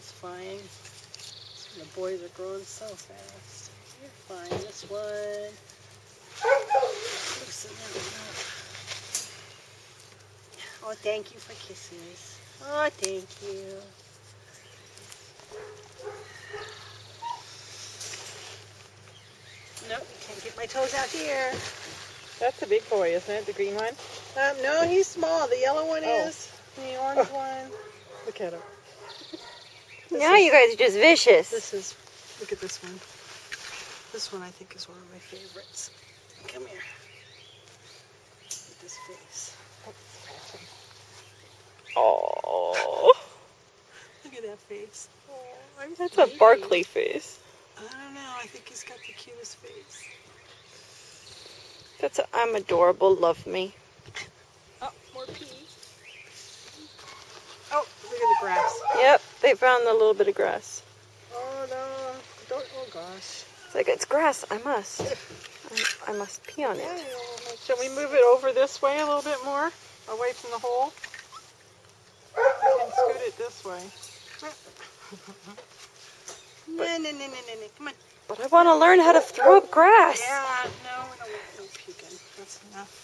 That's fine. The boys are growing so fast. You're fine. This one. Loosen that one up. Oh, thank you for kisses. Oh, thank you. Nope, you can't get my toes out here. That's a big boy, isn't it? The green one? No, he's small. The yellow one is. The orange one. Look at him. Now you guys are just vicious. Look at this one. This one I think is one of my favorites. Come here. Look at this face. Oh, Look at that face. Oh, that's a Barkley face. I don't know. I think he's got the cutest face. That's a I'm adorable, love me. Oh, more pee. Oh, look at the grass. Yep, they found a little bit of grass. Oh, no. Don't, oh, gosh. It's like, it's grass, I must pee on it. Shall we move it over this way a little bit more? Away from the hole? We can scoot it this way. No. Come on. But I want to learn how to throw up grass. Yeah, no, puking. That's enough.